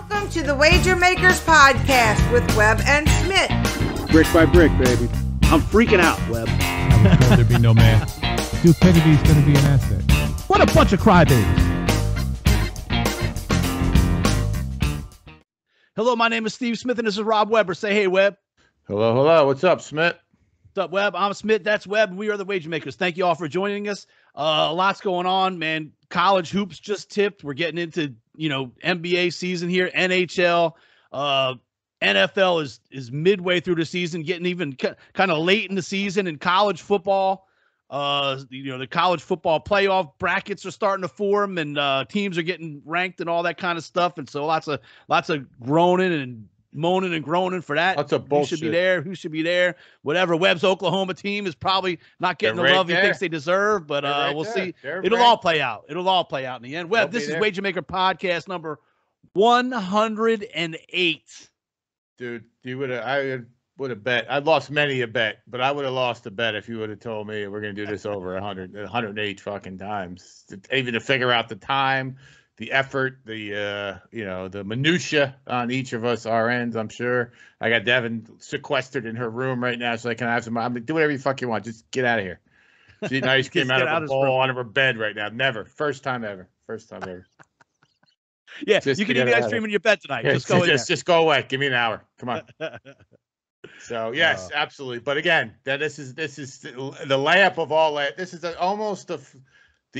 Welcome to the Wager Makers Podcast with Web and Smitt. Brick by brick, baby. I'm freaking out, Web. I was told there'd be no man. Stupidity's going to be an asset. What a bunch of crybabies. Hello, my name is Steve Smith, and this is Rob Weber. Say hey, Web. Hello, hello. What's up, Smith? What's up, Web? I'm Smith. That's Web. We are the Wager Makers. Thank you all for joining us. A lot's going on, man. College hoops just tipped. We're getting into, NBA season here. NHL, NFL is midway through the season, getting even kind of late in the season. In college football, the college football playoff brackets are starting to form, and teams are getting ranked and all that kind of stuff. And so lots of groaning and moaning and groaning for that. Lots of bullshit. Who should be there? Whatever. Webb's Oklahoma team is probably not getting the love he thinks they deserve, but we'll see. It'll all play out. It'll all play out in the end. Webb, this is Wager Maker Podcast number 108. Dude, I would have bet. I lost many a bet, but I would have lost a bet if you would have told me we're going to do this over 108 fucking times. Even to figure out the time, the effort, the minutia on each of us, our ends. I'm sure I got Devin sequestered in her room right now, so I can have some. I'm like, do whatever you fuck you want. Just get out of here. She nice came out of a ball out of her bed right now. Never, first time ever. Yeah, just you can eat ice cream in your bed tonight. Yeah, just go away. Give me an hour. Come on. So yes, absolutely. But again, this is the layup of all. This is almost the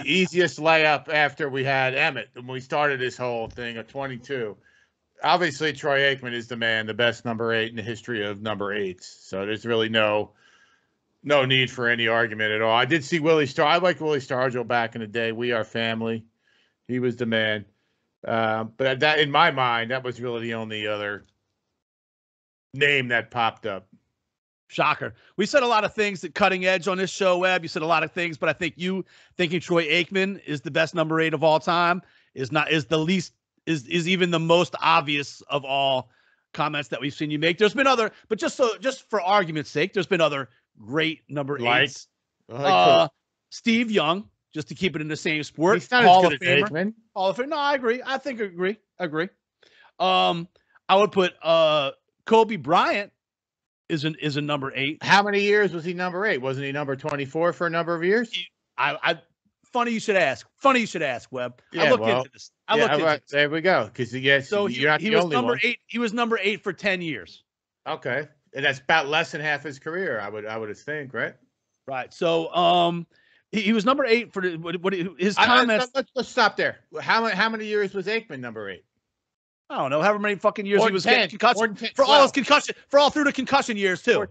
easiest layup after we had Emmett when we started this whole thing at 22. Obviously, Troy Aikman is the man, the best number 8 in the history of number 8s. So there's really no need for any argument at all. I did see Willie Star. I liked Willie Stargell back in the day. We are family. He was the man. But that, in my mind, that was really the only other name that popped up. Shocker. We said a lot of things at Cutting Edge on this show, Webb. You said a lot of things, but I think you thinking Troy Aikman is the best number 8 of all time is even the most obvious of all comments that we've seen you make. There's been other, but just for argument's sake, there's been other great number 8s. Steve Young, just to keep it in the same sport. He's not Hall as of good as Famer. Aikman. Hall of Fame. No, I agree. I agree. I would put Kobe Bryant is a number 8. How many years was he number 8? Wasn't he number 24 for a number of years? Funny you should ask, Webb. Yeah, I looked into this. There we go. Because so you're not the only one. He was number 8 for 10 years. Okay, and that's about less than half his career. I would think, right? Right. So he was number 8 for his comments. Let's stop there. How many years was Aikman number 8? I don't know, however many fucking years he was 10, getting concussion for all his concussion, for all through the concussion years too.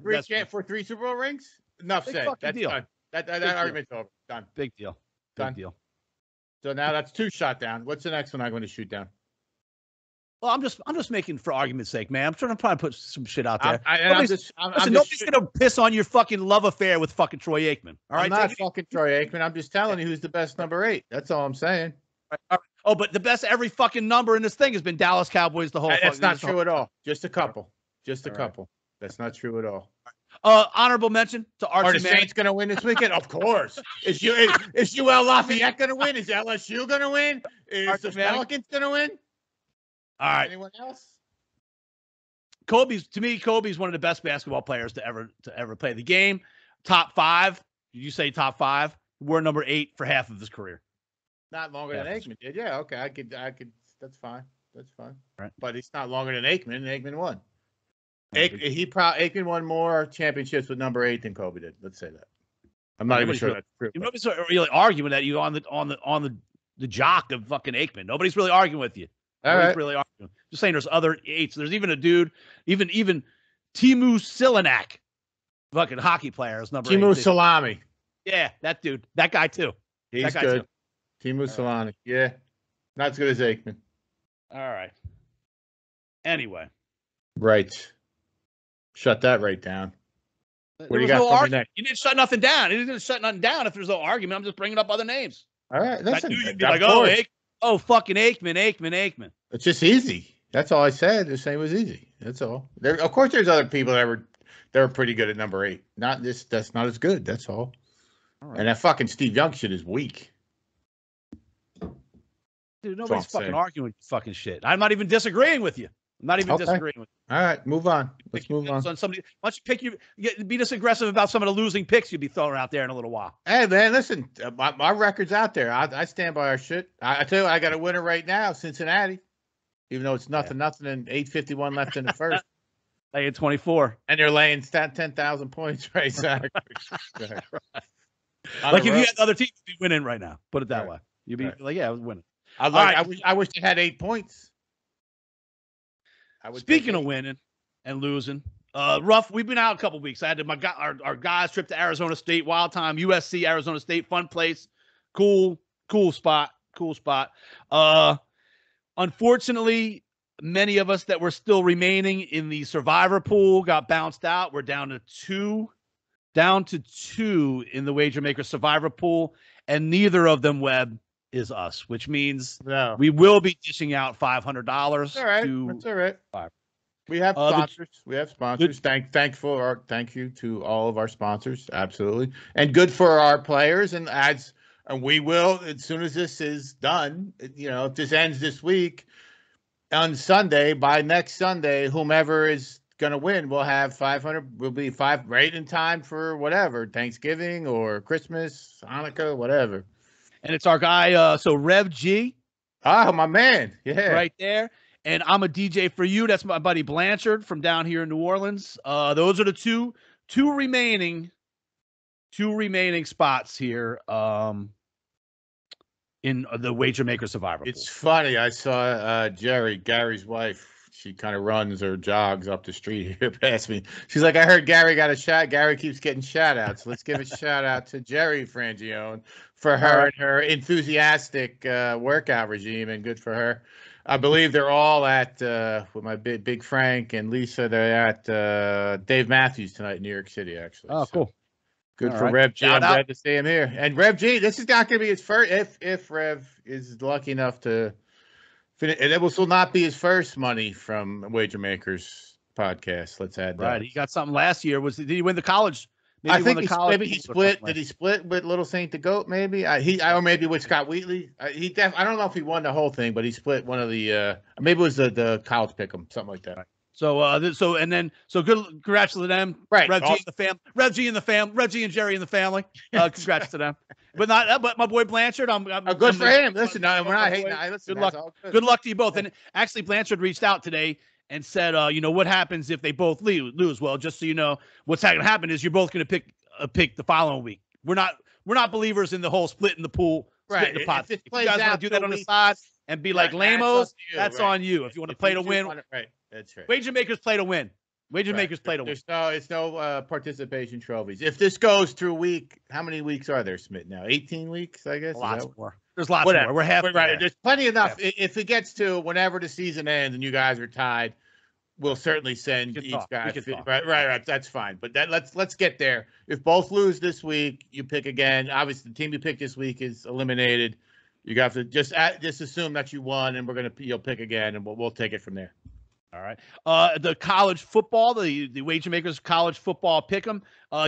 For 3 Super Bowl rings? Enough said. That's deal. done. That argument's over. Done. Big deal. Done. So now that's 2 shot down. What's the next one I'm going to shoot down? Well, I'm just making for argument's sake, man. I'm trying to probably put some shit out there. Nobody's gonna piss on your fucking love affair with fucking Troy Aikman. All right, I'm not fucking Troy Aikman. I'm just telling you who's the best number 8. That's all I'm saying. All right. Oh, but the best every fucking number in this thing has been Dallas Cowboys the whole. That's not true at all. Just a couple. Couple. That's not true at all. Honorable mention to Archie. Are the Saints going to win this weekend? Of course. Is UL Lafayette going to win? Is LSU going to win? Is the Pelicans going to win? All right. Anyone else? Kobe's one of the best basketball players to ever play the game. Top 5. Did you say top 5? We're number 8 for half of his career. Not longer than Aikman did. Yeah, okay. I could. That's fine. Right. But it's not longer than Aikman. Aikman won. Aikman won more championships with number 8 than Kobe did. Let's say that. I'm not even sure that's true. Nobody's really arguing that you on the jock of fucking Aikman. Nobody's really arguing with you. Nobody's really arguing. Just saying, there's other 8s. There's even a dude, even Timu Silanak, fucking hockey player, is number 8. Timu Salami. Yeah, that dude. That guy too. He's good. Too. Timu Solani. Yeah. Not as good as Aikman. All right. Anyway. Right. Shut that right down. What do you got for me next? You didn't shut nothing down. You didn't shut nothing down if there's no argument. I'm just bringing up other names. All right. Listen, I knew you'd be like, fucking Aikman. It's just easy. That's all I said. The same was easy. That's all. Of course, there's other people that were pretty good at number 8. Not this. That's not as good. That's all. Right. And that fucking Steve Young shit is weak. Dude, nobody's fucking arguing with fucking shit. I'm not even disagreeing with you. I'm not even disagreeing with you. All right, move on. Let's move on. Somebody, why don't you pick be this aggressive about some of the losing picks you'd be throwing out there in a little while. Hey, man, listen, my record's out there. I stand by our shit. I tell you, I got a winner right now, Cincinnati, even though it's nothing, and 8:51 left in the first. Laying 24. And they're laying 10,000 points right Zach. Right. Like if you had the other team, you'd be winning right now. Put it that way. You'd be like, yeah, I was winning. I wish they had 8 points. Speaking of winning and losing, rough. We've been out a couple weeks. I had our guys trip to Arizona State, wild time. USC, Arizona State, fun place, cool spot. Unfortunately, many of us that were still remaining in the survivor pool got bounced out. We're down to two in the wager maker survivor pool, and neither of them, Webb, is us, which means we will be dishing out $500. All right, that's all right. We have sponsors. Thank you to all of our sponsors, absolutely, and good for our players. And we will, as soon as this is done, if this ends this week, on Sunday, by next Sunday, whomever is going to win will have 500. Will be right in time for whatever, Thanksgiving or Christmas, Hanukkah, whatever. And it's our guy, so Rev G. Oh, my man. Yeah. Right there. And I'm a DJ for you. That's my buddy Blanchard from down here in New Orleans. Those are the two remaining spots here in the wager maker survivor pool. It's funny. I saw Gary's wife. She kind of runs or jogs up the street here past me. She's like, I heard Gary got a shot. Gary keeps getting shout outs. Let's give a shout out to Jerry Frangione for her and her enthusiastic workout regime, and good for her. I believe they're all at with my big Frank and Lisa. They're at Dave Matthews tonight in New York City, actually. Oh, cool. Good all for right. Rev G. I'm glad to see him here. And Rev G, this is not going to be his first. If Rev is lucky enough to finish, and it will not be his first money from Wager Makers podcast. Let's add that. Right. He got something last year. Did he win the college? I think maybe he split. Did he split with Little Saint the Goat? Maybe or maybe with Scott Wheatley. I don't know if he won the whole thing, but he split one of the. Maybe it was the college pick'em, something like that. Right. So good. Congrats to them. Right. Rev G and the fam. Rev G and Jerry and the family. Congrats to them. But my boy Blanchard. I'm good for him. Listen, we're not hating. Listen, good luck. Good luck to you both. And actually, Blanchard reached out today and said, what happens if they both lose? Well, just so you know, what's going to happen is you're both going to pick the following week. We're not believers in the whole split in the pool, split in the pot. If you guys want to do that on the side and be like lamos, that's on you. If you want to play to win, right. That's right. Wager makers play to win. Wager makers play to win. It's no participation trophies. If this goes through how many weeks are there, Smitt, now? 18 weeks, I guess? Lots more. There's lots more. We're halfway. Right. There's plenty enough. Yeah. If it gets to whenever the season ends and you guys are tied, we'll certainly send each guy. Right. That's fine. But let's get there. If both lose this week, you pick again. Obviously, the team you pick this week is eliminated. You have to just assume that you won, and you'll pick again, and we'll take it from there. All right. The college football, the Wager Makers college football pick'em,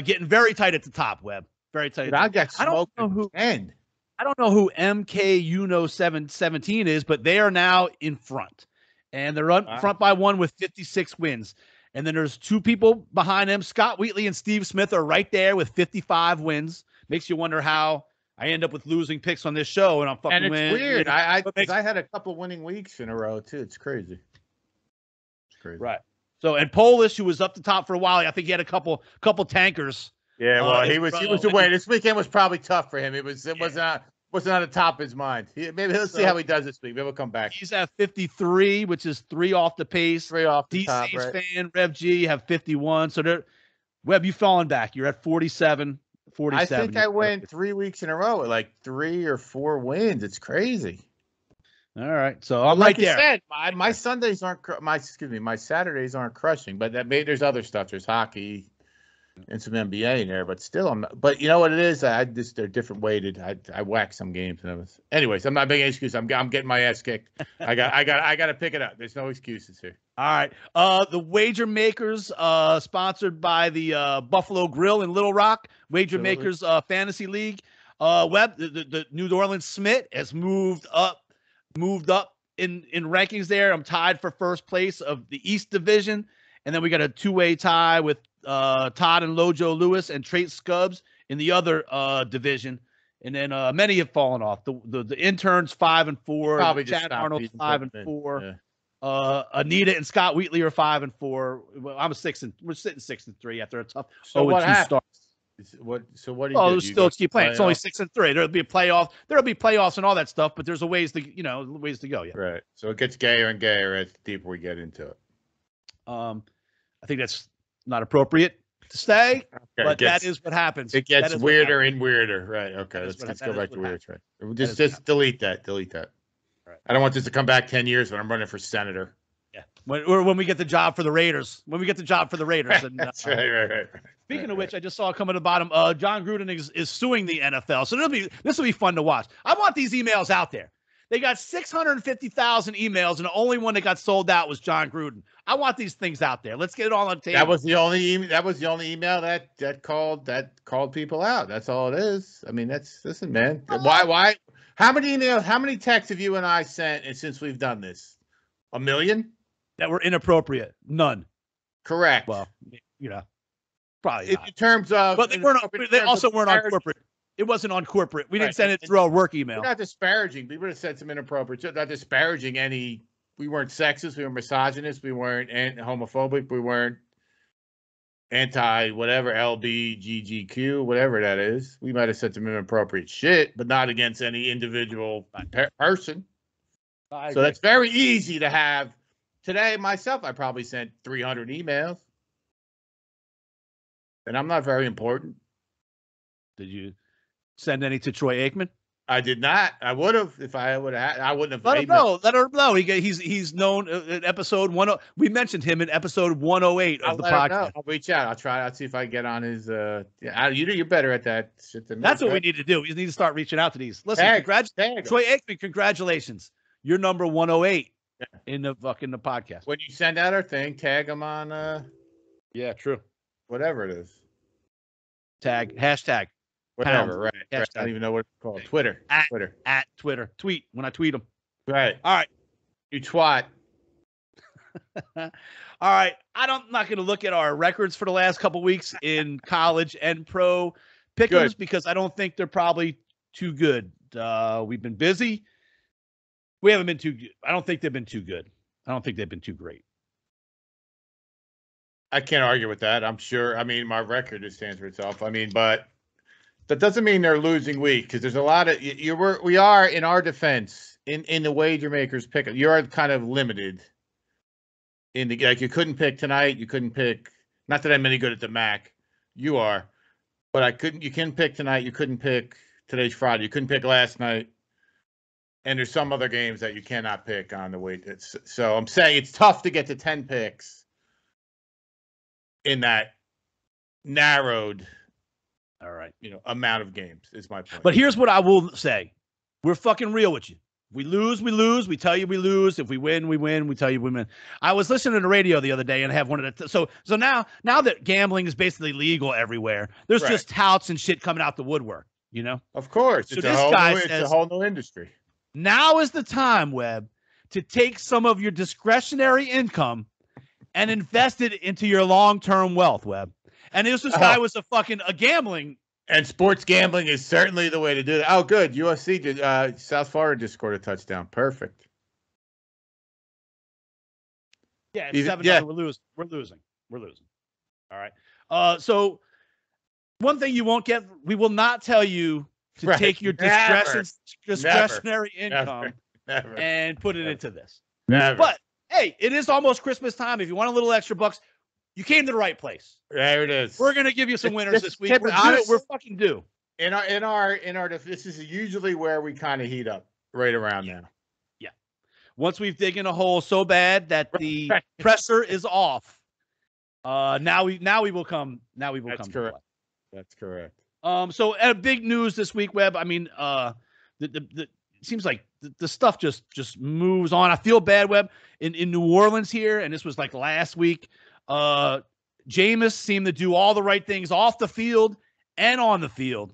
getting very tight at the top, Webb. Very tight. I got smoked at the end. I don't know who MK 717 is, but they are now in front. And they're front by one with 56 wins. And then there's two people behind them. Scott Wheatley and Steve Smith are right there with 55 wins. Makes you wonder how I end up with losing picks on this show, and I'm fucking winning. And it's weird. I had a couple winning weeks in a row, too. It's crazy. Right. So, and Polish, who was up the top for a while, I think he had a couple tankers. Yeah, well, he was away. This weekend was probably tough for him. It wasn't on the top of his mind. Maybe let's see how he does this week. Maybe he'll come back. He's at 53, which is 3 off the pace. 3 off the top, DC's fan, Rev G, have 51. So Webb, you've fallen back. You're at 47. I think I went 3 weeks in a row with like 3 or 4 wins. It's crazy. All right, so I'm like right there. Said, my Sundays aren't my Saturdays aren't crushing, but there's other stuff. There's hockey and some NBA in there, but still I'm not. But you know what it is? They're different weighted. I whack some games and anyways, I'm not making an excuse. I'm getting my ass kicked. I got to pick it up. There's no excuses here. All right, the Wager Makers, sponsored by the Buffalo Grill in Little Rock. Wager Makers Fantasy League. Webb, the New Orleans Smitt has moved up moved up in rankings there. I'm tied for first place of the East Division. And then we got a two-way tie with Todd and Lojo Lewis and Trey Scubbs in the other division. And then many have fallen off. The interns 5-4. Probably just Chad Arnold's 5-4. Yeah. Anita and Scott Wheatley are 5-4. Well, we're sitting 6-3 after a tough 0-2 start. So what do you do? Oh, You still keep playing. It's only playoff? 6-3. There'll be a playoff. There'll be playoffs and all that stuff, but there's a ways to go. Yeah. Right. So it gets gayer and gayer as the deeper we get into it. I think that's not appropriate to say, but that is what happens. It gets weirder and weirder. Right. Okay. Let's go back to weird. Right. Just delete that. Delete that. Right. I don't want this to come back 10 years when I'm running for senator. Yeah. When we get the job for the Raiders. And, That's right. Speaking of which, I just saw it come at the bottom. John Gruden is suing the NFL. So this will be fun to watch. I want these emails out there. They got 650,000 emails, and the only one that got sold out was John Gruden. I want these things out there. Let's get it all on the table. That was the only email that called people out. That's all it is. I mean, listen, man. Why? How many emails? How many texts have you and I sent since we've done this? 1 million? That were inappropriate. None. Correct. Well, probably not. In terms of, but they also weren't on corporate. It wasn't on corporate. We didn't send it through our work email. We're not disparaging. We would have said some inappropriate. Not disparaging any. We weren't sexist. We were misogynist. We weren't homophobic. We weren't anti whatever LBGTQ, whatever that is. We might have said some inappropriate shit, but not against any individual person. So that's very easy to have. Today, myself, I probably sent 300 emails, and I'm not very important. Did you send any to Troy Aikman? I did not. I would have if I would have. I wouldn't have. Let him know. Let her know. He's known in episode 10. We mentioned him in episode 108 of the podcast. I'll reach out. I'll try. I'll see if I can get on his. You're better at that shit than me. That's what we need to do. We need to start reaching out to these. Listen, congratulations, Troy Aikman. Congratulations. You're number 108 in the podcast. When you send out our thing, tag them on. Yeah, true. Whatever it is. Hashtag. Whatever, right. I don't even know what it's called. Twitter. Twitter. Tweet when I tweet them. Right. All right. You twat. All right. I'm not going to look at our records for the last couple weeks in college and pro pick'ems because I don't think they're probably too good. We've been busy. We haven't been too good. I don't think they've been too good. I don't think they've been too great. I can't argue with that. I'm sure. I mean, my record just stands for itself. I mean, but that doesn't mean they're losing week because there's a lot of we are in our defense in the wager makers pick. You're kind of limited in the you couldn't pick tonight. You couldn't pick. Not that I'm any good at the MAC. You are, but you can pick tonight. You couldn't pick today's Friday. You couldn't pick last night. And there's some other games that you cannot pick on the way. So I'm saying it's tough to get to 10 picks in that narrowed. All right. Amount of games is my point. But here's what I will say. We're fucking real with you. We lose, we lose. We tell you we lose. If we win, we win. We tell you we win. I was listening to the radio the other day and have one of the so now that gambling is basically legal everywhere, there's just touts and shit coming out the woodwork, Of course. So it's a whole new industry. Now is the time, Webb, to take some of your discretionary income and invest it into your long-term wealth, Webb. And this guy was a gambling. And sports gambling is certainly the way to do it. Oh, good. USC did. South Florida just scored a touchdown. Perfect. Yeah, it's 7-0. We're losing. All right. So one thing you won't get, we will not tell you to take your discretionary income and put it into this. Never. But hey, it is almost Christmas time. If you want a little extra bucks, you came to the right place. There it is. We're gonna give you some winners this week. We're fucking due. In our this is usually where we kind of heat up right around now. Yeah. Once we've digged a hole so bad that the pressure is off. Now we will come. That's correct. That's correct. So big news this week, Webb. I mean, it seems like the stuff just moves on. I feel bad, Webb, in New Orleans here, and this was like last week. Jameis seemed to do all the right things off the field and on the field.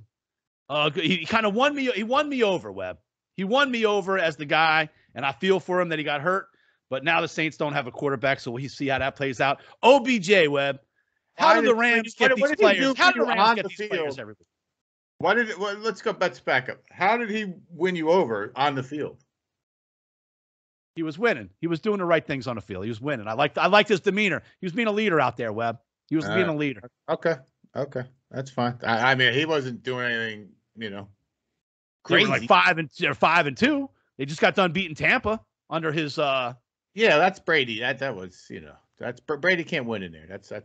He kind of won me. He won me over, Webb. He won me over as the guy and I feel for him that he got hurt. But now the Saints don't have a quarterback, so we'll see how that plays out. OBJ, Webb, how do the Rams get these players? How do the Rams get these players every week? Let's back up. How did he win you over on the field? He was winning. He was doing the right things on the field. He was winning. I liked his demeanor. He was being a leader out there, Webb. He was being a leader. Okay. That's fine. I mean, he wasn't doing anything, crazy. Like 5-2. They just got done beating Tampa under his Yeah, that's Brady. That was, that's Brady can't win in there. That's all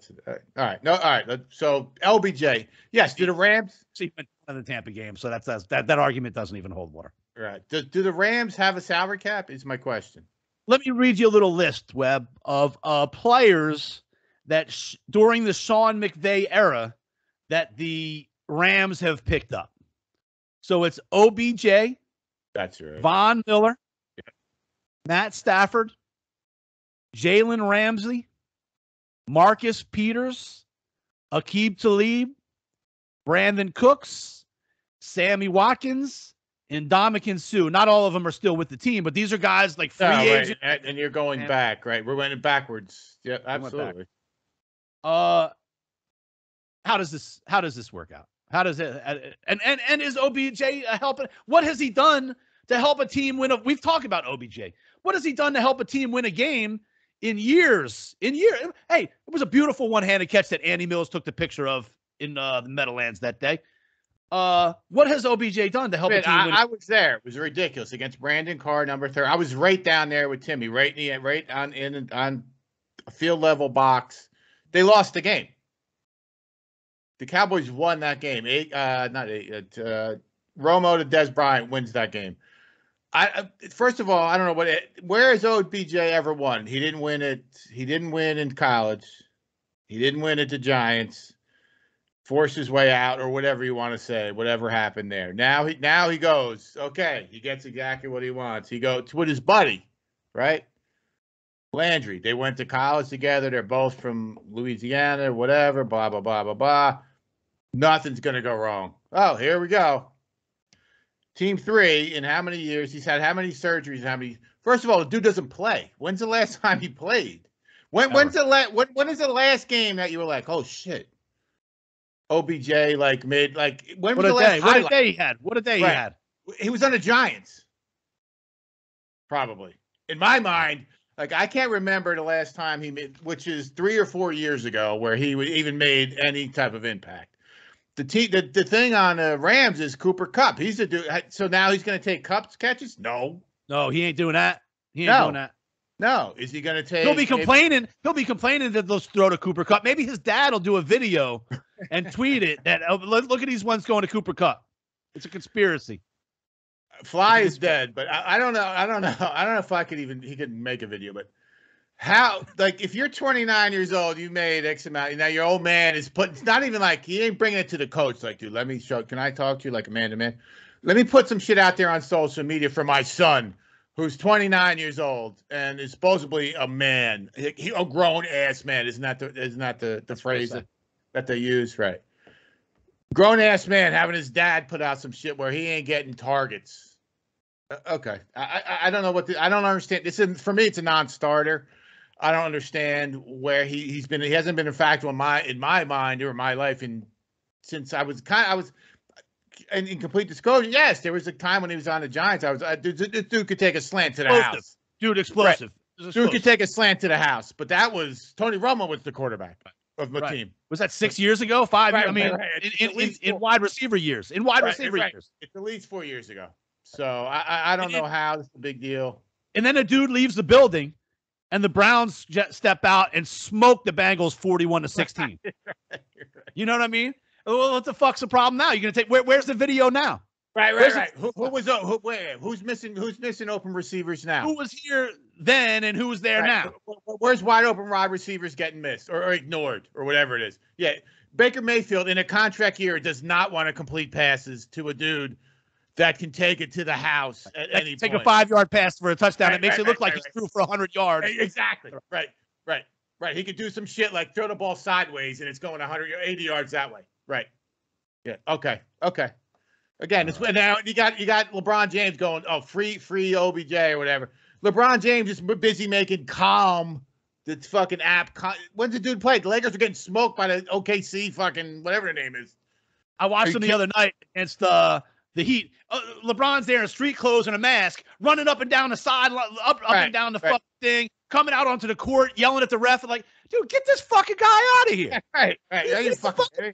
right. No, all right. So LBJ, yes. Do the Rams see in the Tampa game? So that argument doesn't even hold water. Right. Do the Rams have a salary cap? Is my question. Let me read you a little list, Webb, of players that during the Sean McVay era that the Rams have picked up. So it's OBJ. That's right. Von Miller. Yeah. Matt Stafford. Jalen Ramsey. Marcus Peters. Aqib Talib. Brandon Cooks. Sammy Watkins. And Ndamukong Suh. Not all of them are still with the team, but these are guys like free agents. And you're going back, right? We're going backwards. Yeah, absolutely. How does this work out? How does it and is OBJ helping? What has he done to help a team win? We've talked about OBJ. What has he done to help a team win a game in years? Hey, it was a beautiful one-handed catch that Andy Mills took the picture of in the Meadowlands that day. What has OBJ done to help a team win? I was there. It was ridiculous against Brandon Carr, number 3. I was right down there with Timmy, right on a field level box. They lost the game. The Cowboys won that game. Romo to Des Bryant wins that game. First of all, I don't know where has OBJ ever won? He didn't win it. He didn't win in college. He didn't win at the Giants. Forced his way out, or whatever you want to say. Whatever happened there. Now he goes. Okay, he gets exactly what he wants. He goes with his buddy, right? Landry. They went to college together. They're both from Louisiana, whatever. Blah blah blah blah blah. Nothing's gonna go wrong. Oh, here we go. Team 3, in how many years? He's had how many surgeries? First of all, the dude doesn't play. When's the last time he played? When is the last game that you were like, oh shit? OBJ when was the last What a day he had. What a day he had. He was on the Giants. Probably. In my mind, I can't remember the last time he made, which is 3 or 4 years ago, where he even made any type of impact. The thing on the Rams is Cooper Kupp. He's the dude. So now he's going to take Kupp's catches? No, he ain't doing that. Doing that. No, is he going to take? He'll be complaining. He'll be complaining that they'll throw to Cooper Kupp. Maybe his dad will do a video and tweet it that look at these ones going to Cooper Kupp. It's a conspiracy. Fly is dead, but I don't know. I don't know if he could make a video, but how, if you're 29 years old, you made X amount. Now your old man is it's not even he ain't bringing it to the coach. Dude, let me show. Can I talk to you like a man to man? Let me put some shit out there on social media for my son, who's 29 years old and is supposedly a man, a grown ass man. Isn't that the phrase that they use, right? Grown ass man having his dad put out some shit where he ain't getting targets. Okay, I don't know I don't understand. For me, it's a non-starter. I don't understand where he's been. He hasn't been a factor in my mind or my life since I was in complete disclosure. Yes, there was a time when he was on the Giants. This dude could take a slant to the house. Dude, explosive. Right. Dude could take a slant to the house. But that was Tony Romo was the quarterback of the team. Was that 6 years ago? 5 years? I mean, in wide receiver years. In wide receiver years. It's at least 4 years ago. So I don't know how. It's a big deal. And then a dude leaves the building, and the Browns step out and smoke the Bengals 41-16. You know what I mean? Well, what the fuck's the problem now? You're gonna take where's the video now? Right. Who's missing open receivers now? Who was here then and who's there now? Where's wide open wide receivers getting missed or ignored or whatever it is? Yeah, Baker Mayfield in a contract year does not want to complete passes to a dude that can take it to the house at any point. Take a 5-yard pass for a touchdown. It makes it look like he threw for 100 yards. Exactly. Right. He could do some shit like throw the ball sideways and it's going 180 yards that way. Right. Yeah. Okay. Again, it's now you got LeBron James going, oh, free OBJ or whatever. LeBron James is busy making Calm, the fucking app. When's the dude play? The Lakers are getting smoked by the OKC fucking whatever their name is. I watched him the other night against the Heat. LeBron's there in street clothes and a mask, running up and down the side, up and down the fucking thing, coming out onto the court, yelling at the ref, and like, dude, get this fucking guy out of here. Right. Get fucking play.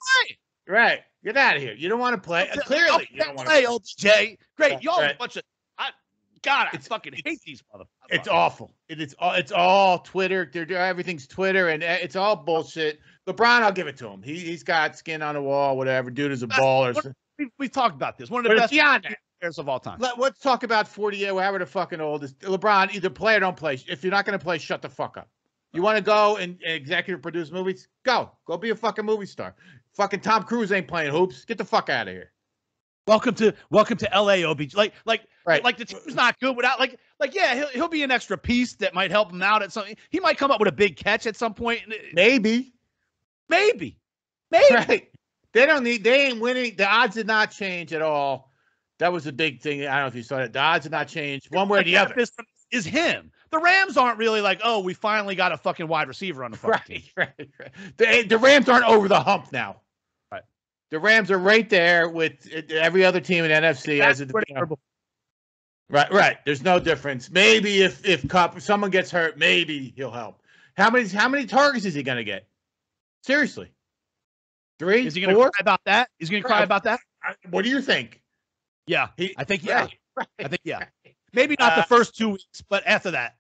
Right. Get out of here. You don't want to play. Clearly, you don't want to play. OBJ. Great. Y'all are a bunch of. I fucking hate these motherfuckers. It's awful. It's all Twitter. Everything's Twitter, and it's all bullshit. LeBron, I'll give it to him. He's got skin on the wall, whatever. Dude is a baller. We've talked about this. One of the best players of all time. Let's talk about 48, however the fucking oldest. LeBron, either play or don't play. If you're not going to play, shut the fuck up. You want to go and executive produce movies? Go be a fucking movie star. Fucking Tom Cruise ain't playing hoops. Get the fuck out of here. Welcome to LA, OBJ. Like the team's not good without yeah, he'll be an extra piece that might help him out at something. He might come up with a big catch at some point. Maybe. Right. They ain't winning. The odds did not change at all. That was a big thing. I don't know if you saw it. The odds did not change one way or the other. Is him. The Rams aren't really like, oh, we finally got a fucking wide receiver on the fucking team. Right. The Rams aren't over the hump now. Right. The Rams are right there with every other team in NFC as a Right. There's no difference. Maybe if someone gets hurt, maybe he'll help. How many targets is he going to get? Seriously. 3? Is he going to cry about that? Is he going to cry about that? What do you think? Yeah. I think yeah. Right. I think yeah. Maybe not the first 2 weeks, but after that.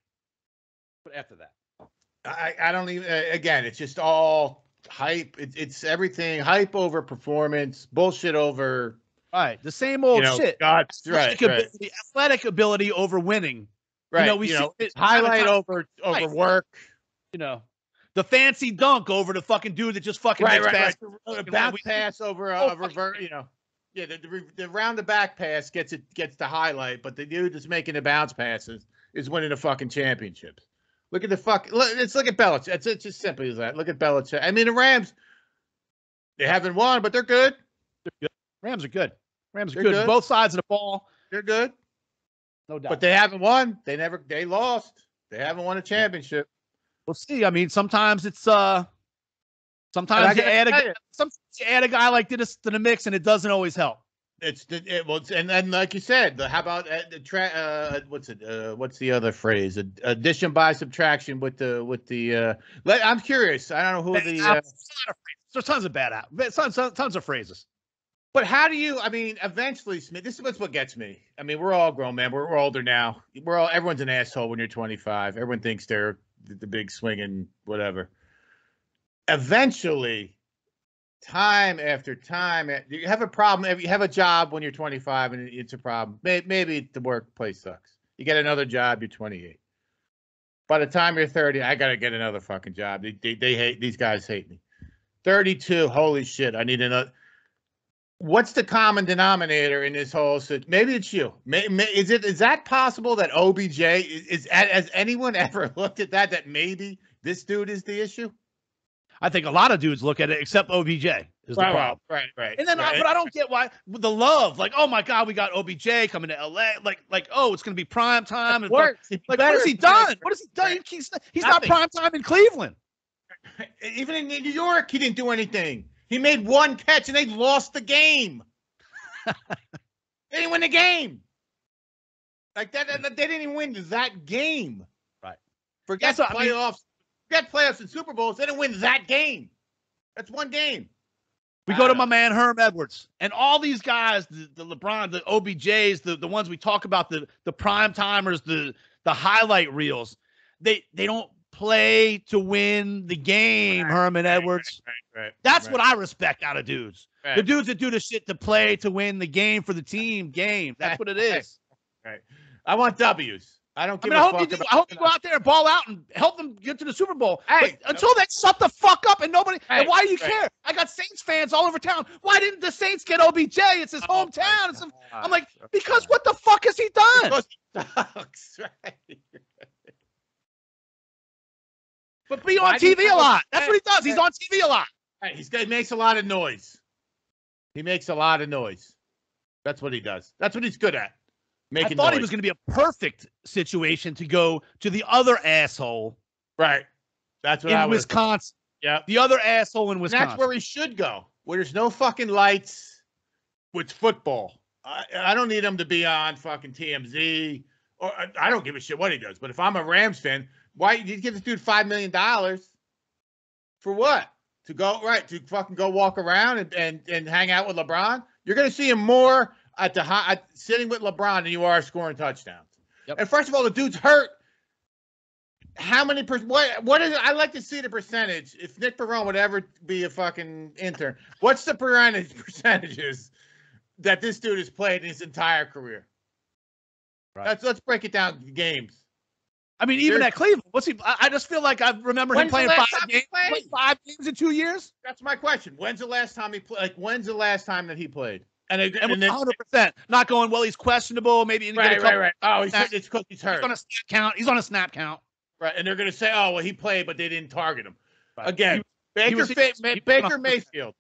I don't even. Again, it's just all hype. It's everything hype over performance, bullshit over. Right, the same old shit. The athletic ability over winning. Right. We see it highlight over work. The fancy dunk over the fucking dude that just fucking makes right. Bounce pass over a revert. Yeah, the round the back pass gets the highlight, but the dude that's making the bounce passes is winning the fucking championships. Let's look at Belichick. It's just simply as that. Look at Belichick. I mean, the Rams, they haven't won, but they're good. Rams are good. They're good. Both sides of the ball. They're good. No doubt. But they haven't won. They lost. They haven't won a championship. We'll see. I mean, sometimes it's sometimes you add a guy like this to the mix, and it doesn't always help. And then like you said, how about what's the other phrase? Addition by subtraction with the. I'm curious. I don't know who There's tons of tons of phrases. But how do you? I mean, eventually, Smith. This is what gets me. I mean, we're all grown men. We're older now. Everyone's an asshole when you're 25. Everyone thinks they're the big swinging whatever. Eventually, time after time, you have a problem. You have a job when you're 25, and it's a problem. Maybe the workplace sucks. You get another job, you're 28. By the time you're 30, I gotta get another fucking job. They hate these guys. Hate me. 32. Holy shit! I need another. What's the common denominator in this whole situation? Maybe it's you. Is that possible that OBJ has anyone ever looked at that maybe this dude is the issue? I think a lot of dudes look at it, except OBJ is the problem. Right. And then, but I don't get why the love. Like, oh my God, we got OBJ coming to LA. Like, oh, it's gonna be prime time. And what has he done? What has he done? He's not prime time in Cleveland. Even in New York, he didn't do anything. He made one catch and they lost the game. They didn't win the game. Like that, they didn't even win that game. Right. Forget playoffs. Forget playoffs and Super Bowls. They didn't win that game. That's one game. We go to my man Herm Edwards and all these guys, the LeBron, the OBJs, the ones we talk about, the prime timers, the highlight reels. They don't play to win the game, Herman Edwards. Right. That's what I respect out of dudes. Right. The dudes that do the shit to play to win the game for the team game. That's what it is. Right. I want W's. I don't give a fuck. I hope you go out there and ball out and help them get to the Super Bowl. Hey, but until they shut the fuck up and nobody. And why do you care? I got Saints fans all over town. Why didn't the Saints get OBJ? It's his hometown. I'm like, because what the fuck has he done? Because he sucks, right? But be on TV a lot. That's what he does. He's on TV a lot. Right. He makes a lot of noise. That's what he does. That's what he's good at. I thought he was going to be a perfect situation to go to the other asshole. Right. That's what in Wisconsin. Yeah. The other asshole in Wisconsin. And that's where he should go, where there's no fucking lights with football. I don't need him to be on fucking TMZ, or I don't give a shit what he does. But if I'm a Rams fan, why you give this dude $5 million for what? To fucking go walk around and hang out with LeBron? You're going to see him more at sitting with LeBron than you are scoring touchdowns. Yep. And first of all, the dude's hurt. How many what is it? I'd like to see the percentage. If Nick Perone would ever be a fucking intern, what's the percentages that this dude has played in his entire career? Right. Let's break it down games. I mean, even at Cleveland, what's he? I just feel like I remember him playing 5 games. 5 games in 2 years. That's my question. When's the last time he played? Like, when's the last time that he played? And 100%. Not going, well, he's questionable. Maybe right. Oh, it's because he's hurt. He's on a snap count. Right, and they're going to say, "Oh, well, he played, but they didn't target him." Right. Again, Baker Mayfield,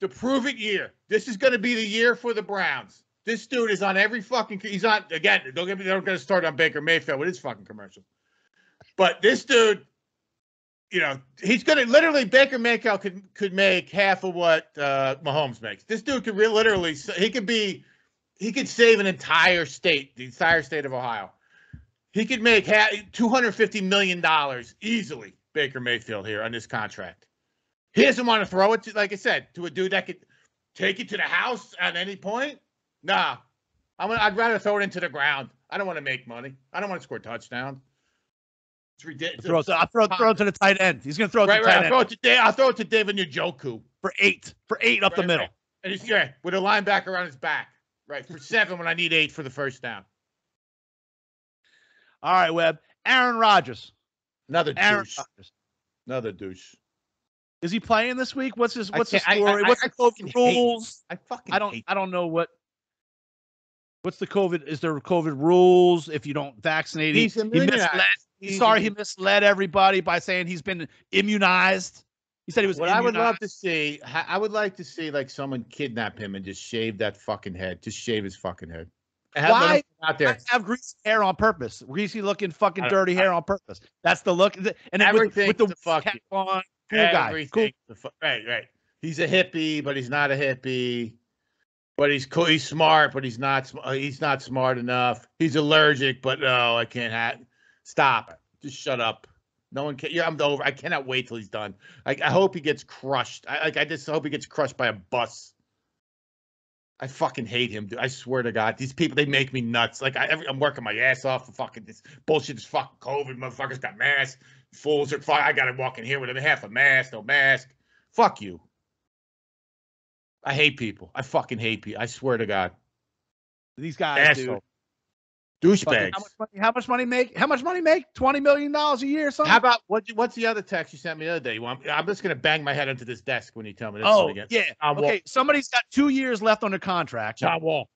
the prove-it year. This is going to be the year for the Browns. This dude is on every fucking. He's on again. Don't get me. They're going to start on Baker Mayfield with his fucking commercial. But this dude, he's going to literally. Baker Mayfield could make half of what Mahomes makes. This dude could literally. He could save an entire state, the entire state of Ohio. He could make $250 million easily, Baker Mayfield, here on this contract. He doesn't want to throw it, like I said, to a dude that could take it to the house at any point. Nah. I'd rather throw it into the ground. I don't want to make money. I don't want to score touchdowns. It's ridiculous. I'll throw it to the tight end. He's going to throw it to the tight end. I'll throw it to David Njoku. For eight up the middle. And he's with a linebacker on his back. Right, for 7 when I need 8 for the first down. All right, Webb. Aaron Rodgers. Another douche. Is he playing this week? What's the story? What's the COVID rules? I don't know what's the COVID. Is there COVID rules if you don't vaccinate? He misled everybody by saying he's been immunized. He said he was immunized. I would like to see like someone kidnap him and just shave that fucking head. Just shave his fucking head. Why out there have greasy hair on purpose? Greasy looking fucking dirty hair on purpose. That's the look. And then everything with the fuck cap on, cool guy. Cool. Right. He's a hippie, but he's not a hippie. But he's cool. He's smart, but he's not smart enough. He's allergic, but no, I can't. Stop. Just shut up. No one can. I'm over. I cannot wait till he's done. I hope he gets crushed. I just hope he gets crushed by a bus. I fucking hate him, dude. I swear to God, these people, they make me nuts. Like I'm working my ass off for fucking this bullshit. This fucking COVID, motherfuckers got masks. Fools are fuck. I gotta walk in here with half a mask, no mask. Fuck you. I hate people. I fucking hate people. I swear to God. These guys, dude. Douchebags. How much money make? $20 million a year or something? How about what's the other text you sent me the other day? I'm just gonna bang my head into this desk when you tell me this. Oh, yeah. Okay, somebody's got 2 years left on their contract. John Wall.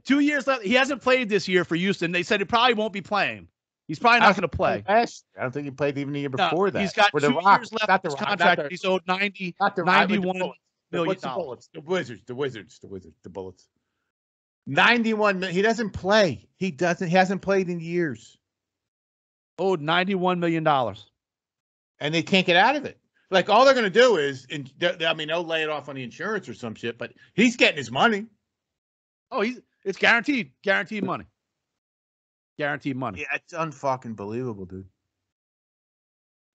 2 years left. He hasn't played this year for Houston. They said he probably won't be playing. He's probably not going to play. I don't think he played even the year before that. He's got 2 years left on his contract. He's owed $91 million. The Wizards. 91 million. He doesn't play. He hasn't played in years. Owed $91 million. And they can't get out of it. Like, all they're going to do is, they'll lay it off on the insurance or some shit, but he's getting his money. Oh, it's guaranteed. Guaranteed money. Guaranteed money. Yeah, it's unfucking believable, dude.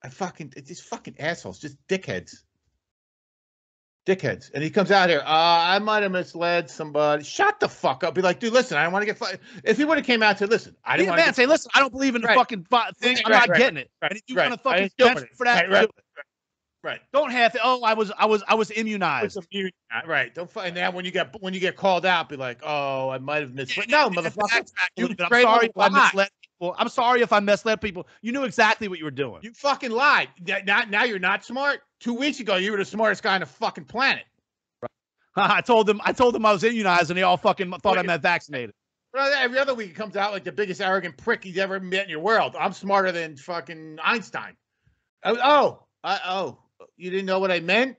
It's just fucking assholes, just dickheads. And he comes out here. I might have misled somebody. Shut the fuck up. Be like, dude, listen, I don't want to get fired. If he would have came out to listen, I didn't want to say, listen, I don't believe in the fucking thing. I'm not getting it. And if you want to fucking bench for that, right. Don't have to. Oh, I was immunized. Right. Don't find that when you get called out. Be like, oh, I might have misled. No, motherfucker. I'm sorry if I misled people. I'm sorry if I misled people. You knew exactly what you were doing. You fucking lied. Now you're not smart. 2 weeks ago, you were the smartest guy on the fucking planet. Right. I told them I was immunized, and they all fucking thought I meant vaccinated. Well, every other week, it comes out like the biggest arrogant prick he's ever met in your world. I'm smarter than fucking Einstein. Oh, you didn't know what I meant?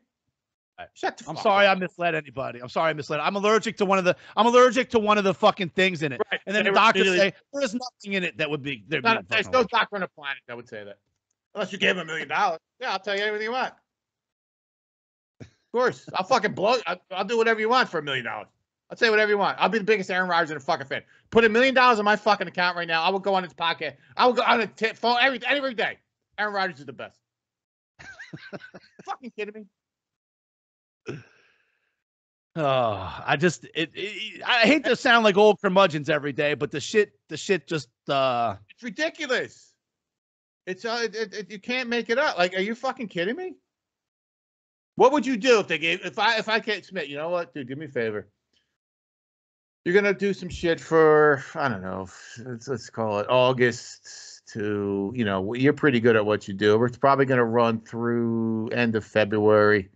Shut the fuck I'm sorry up. I misled anybody. I'm sorry I misled. I'm allergic to one of the fucking things in it. Right. And then They the were doctors really- say there's nothing in it that would be There's no doctor on the planet that would say that. Unless you gave him $1 million. Yeah, I'll tell you everything you want. Of course. I'll fucking blow. I'll do whatever you want for $1 million. I'll say whatever you want. I'll be the biggest Aaron Rodgers in a fucking fan. Put $1 million on my fucking account right now. I will go on his podcast. I will go on a phone every day. Aaron Rodgers is the best. Fucking kidding me? Oh, I hate to sound like old curmudgeons every day, but the shit just It's ridiculous. It's you can't make it up. Like, are you fucking kidding me? What would you do if they gave if I can't Smitt, you know what, dude, do me a favor. You're gonna do some shit for, I don't know, let's call it August to, you're pretty good at what you do. We're probably gonna run through end of February.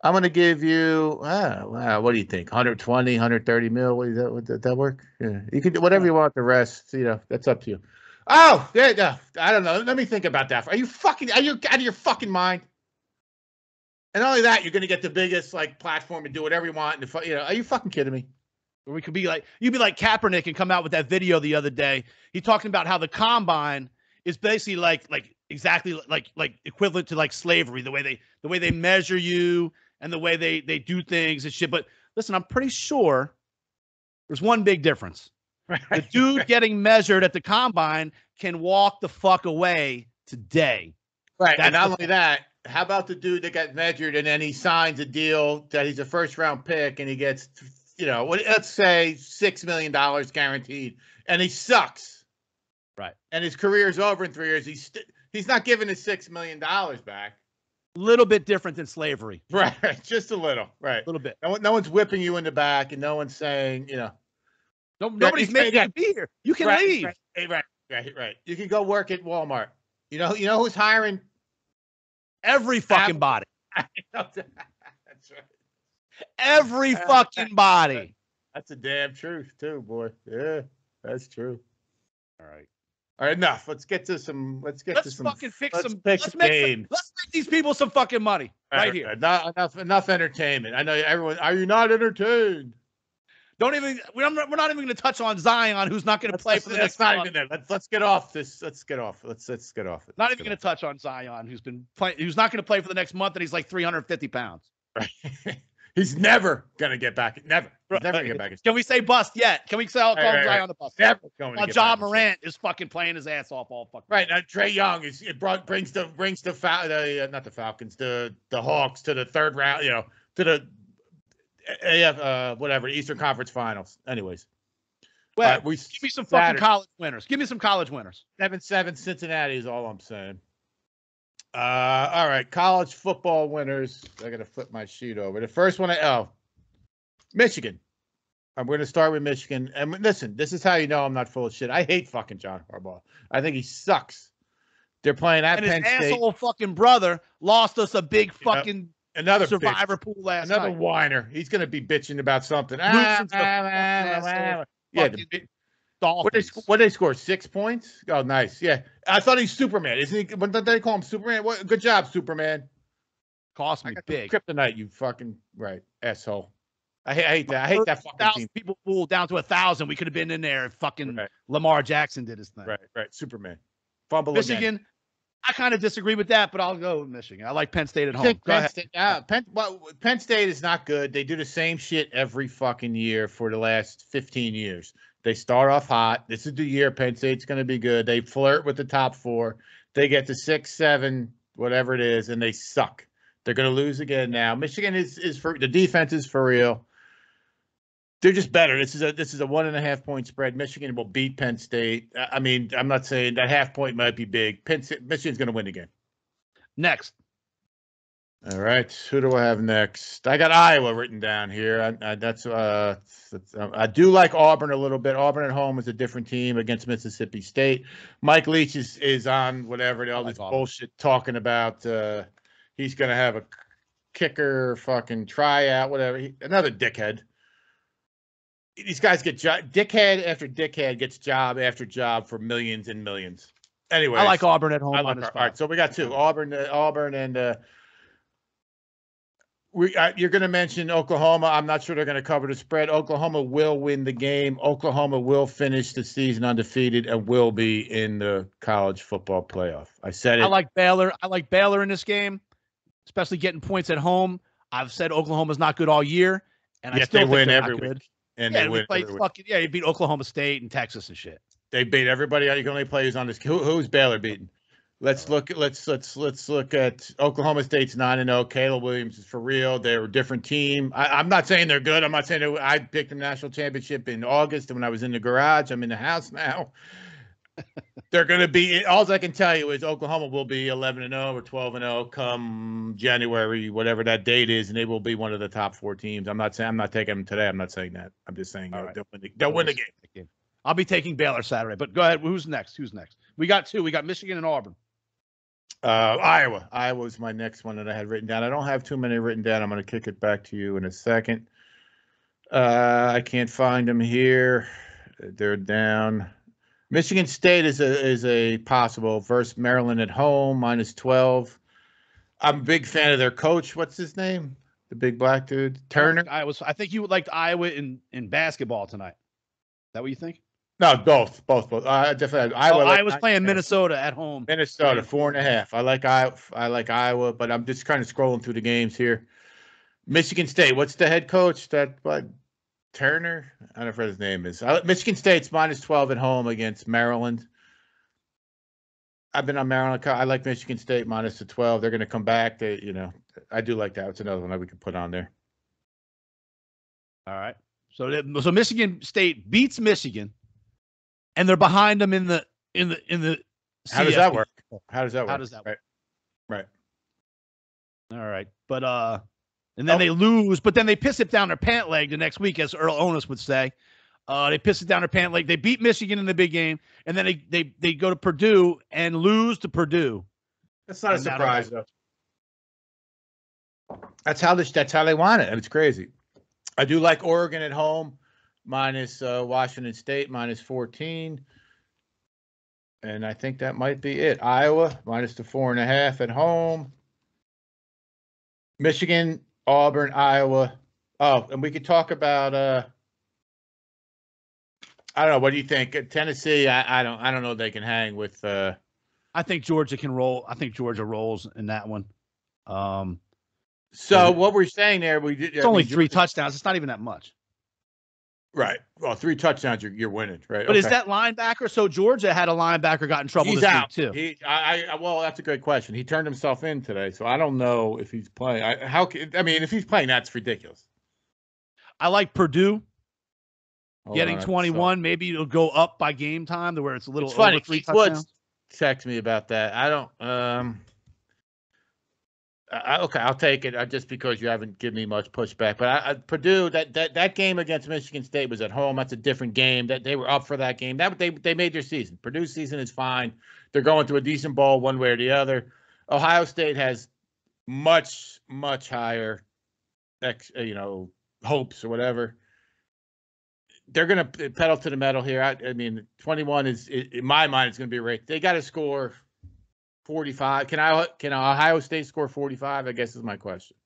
I'm gonna give you, wow, what do you think? 120, 130 mil? What is that? Would that work? Yeah, you can do whatever you want. The rest, that's up to you. Oh, yeah, I don't know. Let me think about that. Are you out of your fucking mind? And not only that, you're gonna get the biggest platform and do whatever you want. And are you fucking kidding me? Or we could be like, you'd be like Kaepernick and come out with that video the other day. He talking about how the combine is basically exactly equivalent to slavery, the way they measure you and the way they do things and shit. But listen, I'm pretty sure there's one big difference. Right. The dude getting measured at the combine can walk the fuck away today. Right. And not only that, how about the dude that got measured and then he signs a deal that he's a first-round pick and he gets, let's say $6 million guaranteed, and he sucks. Right. And his career's over in 3 years. He's not giving his $6 million back. A little bit different than slavery. Right. Just a little. Right. A little bit. No one's whipping you in the back, and no one's saying, nobody's making you be here. You can leave. Right. You can go work at Walmart. You know who's hiring? Every fucking body. That's right. Every fucking body. That's a damn truth too, boy. Yeah, that's true. All right. Enough. Let's get to some. Let's fucking fix let's some. Pick Let's some make games. let's make these people some fucking money right here. Enough entertainment. I know everyone. Are you not entertained? We're not even going to touch on Zion, who's not going to play for the next month. Let's get off this. Let's get off it. Not even going to touch on Zion, who's not going to play for the next month, and he's like 350 pounds. Right. He's never going to get back. Never. He's never going to get back. Can we say bust yet? Can we call Zion the bust? Never going to get John back. Morant is fucking playing his ass off all fucking. Right now, Trae Young brings the not the Falcons, the Hawks to the third round. To the whatever Eastern Conference Finals. Anyways, well, give me some fucking college winners. Give me some college winners. 7-7 Cincinnati is all I'm saying. All right, college football winners. I gotta flip my sheet over. The first one, Michigan. I'm going to start with Michigan. And listen, this is how you know I'm not full of shit. I hate fucking John Harbaugh. I think he sucks. They're playing at Penn State. His asshole fucking brother lost us a big fucking another survivor pool last night. Another whiner. He's going to be bitching about something. Dolphins. What did they score? 6 points? Oh, nice. Yeah. I thought he's Superman. Isn't he? But they call him Superman. Good job, Superman. Cost me big. Kryptonite, you fucking right, asshole. I hate that. I hate that fucking team. People pulled down to 1,000. We could have been in there if fucking Lamar Jackson did his thing. Right. Superman. Fumble Michigan. Again. I kind of disagree with that, but I'll go with Michigan. I like Penn State at home. Penn State is not good. They do the same shit every fucking year for the last 15 years. They start off hot. This is the year Penn State's going to be good. They flirt with the top 4. They get to 6, 7, whatever it is, and they suck. They're going to lose again now. Michigan is for the defense is for real. They're just better. This is a 1.5 point spread. Michigan will beat Penn State. I mean, I'm not saying that half point might be big. Michigan's going to win again. Next. All right. Who do I have next? I got Iowa written down here. I do like Auburn a little bit. Auburn at home is a different team against Mississippi State. Mike Leach is on whatever all this bullshit talking about. He's going to have a kicker fucking tryout, whatever. Another dickhead. These guys get dickhead after dickhead gets job after job for millions and millions. Anyway, I like Auburn at home. All right, so we got 2. Auburn and You're going to mention Oklahoma. I'm not sure they're going to cover the spread. Oklahoma will win the game. Oklahoma will finish the season undefeated and will be in the college football playoff. I said it. I like Baylor. I like Baylor in this game, especially getting points at home. I've said Oklahoma's not good all year, and I still they think win they're every not week. good. And yeah, they win every week. You beat Oklahoma State and Texas and shit. They beat everybody. You can only play who's on this. Who's Baylor beating? Let's look at Oklahoma State's 9-0. Caleb Williams is for real. They're a different team. I'm not saying they're good. I'm not saying I picked the national championship in August when I was in the garage. I'm in the house now. They're going to be. All I can tell you is Oklahoma will be 11-0 or 12-0 come January, whatever that date is, and they will be one of the top 4 teams. I'm not taking them today. I'm not saying that. I'm just saying they'll win the game. I'll be taking Baylor Saturday. But go ahead. Who's next? We got 2. We got Michigan and Auburn. Iowa. Iowa's my next one that I had written down. I don't have too many written down. I'm going to kick it back to you in a second. I can't find them here. They're down. Michigan State is a possible versus Maryland at home, -12. I'm a big fan of their coach. What's his name? The big black dude, Turner. I think you liked Iowa in basketball tonight. Is that what you think? No, both. Definitely. Iowa's playing Minnesota at home. Minnesota 4.5. I like Iowa, but I'm just kind of scrolling through the games here. Michigan State. What's the head coach? Turner. I don't know what his name is. Michigan State's -12 at home against Maryland. I've been on Maryland. I like Michigan State -12. They're going to come back. I do like that. It's another one that we could put on there. All right. So Michigan State beats Michigan. And they're behind them in the How does that work? How does that work? Right. All right. But and then they lose, but then they piss it down their pant leg the next week, as Earl Onus would say. They piss it down their pant leg. They beat Michigan in the big game, and then they go to Purdue and lose to Purdue. That's not a surprise, though. That's how they want it, and it's crazy. I do like Oregon at home. Minus Washington State, -14. And I think that might be it. Iowa, -4.5 at home. Michigan, Auburn, Iowa. Oh, and we could talk about I don't know. What do you think? Tennessee, I don't know if they can hang with I think Georgia can roll. I think Georgia rolls in that one. So what we're saying there, it's only 3 touchdowns. It's not even that much. Right. Well, 3 touchdowns, you're winning, right? But is that linebacker? So Georgia had a linebacker got in trouble this week too. Well, that's a great question. He turned himself in today, so I don't know if he's playing. If he's playing, that's ridiculous. I like Purdue getting 21. Maybe it'll go up by game time to where it's a little over 3 touchdowns. Text me about that. I don't. Okay, I'll take it just because you haven't given me much pushback. But Purdue, that game against Michigan State was at home. That's a different game. That they were up for that game. They made their season. Purdue's season is fine. They're going to a decent bowl one way or the other. Ohio State has much higher, hopes or whatever. They're going to pedal to the metal here. I mean, 21 is in my mind it's going to be a race. They got to score 45. Can Ohio State score 45? I guess is my question.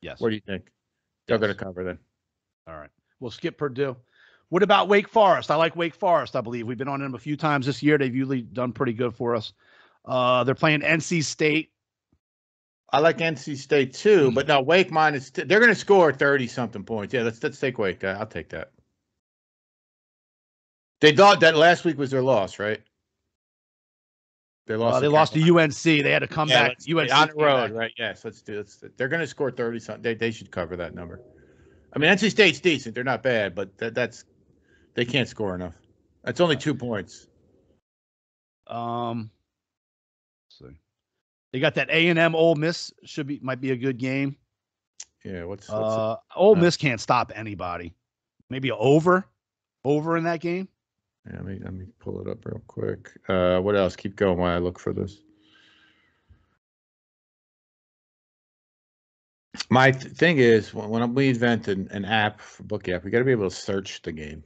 Yes. What do you think? They're going to cover then. All right. We'll skip Purdue. What about Wake Forest? I like Wake Forest, I believe. We've been on them a few times this year. They've usually done pretty good for us. They're playing NC State. I like NC State too, but no, Wake they're going to score 30-something points. Yeah, let's take Wake. I'll take that. They thought that last week was their loss, right? They lost to UNC. They had to come back. UNC on the road, right? Yes, let's do it. They're going to score 30-something. They should cover that number. I mean, NC State's decent. They're not bad, but they can't score enough. That's only 2 points. Let's see. They got that A&M Ole Miss might be a good game. Yeah, Ole Miss can't stop anybody. Maybe an over in that game. Yeah, let me pull it up real quick. What else? Keep going while I look for this. My thing is, when we invent an app for Bookie app, we got to be able to search the game.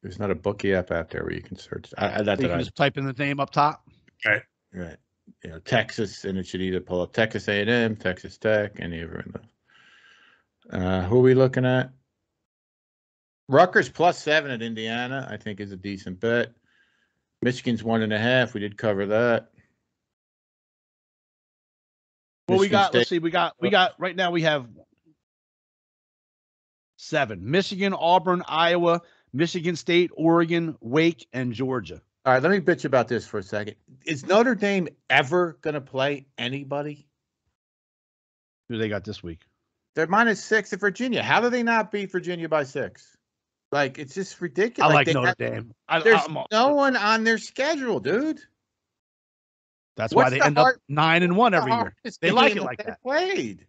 There's not a Bookie app out there where you can search. You can just type in the name up top. Right. Texas, and it should either pull up Texas A&M, Texas Tech, any of them. Who are we looking at? Rutgers +7 at Indiana, I think, is a decent bet. Michigan's 1.5. We did cover that. Well, we Michigan got. State. Let's see. We got. Right now, we have 7: Michigan, Auburn, Iowa, Michigan State, Oregon, Wake, and Georgia. All right, let me bitch about this for a second. Is Notre Dame ever going to play anybody? Who they got this week? They're -6 at Virginia. How do they not beat Virginia by 6? Like, it's just ridiculous. I like Notre Dame. There's no one on their schedule, dude. That's why they end up 9-1 every year. They like it like that. Played.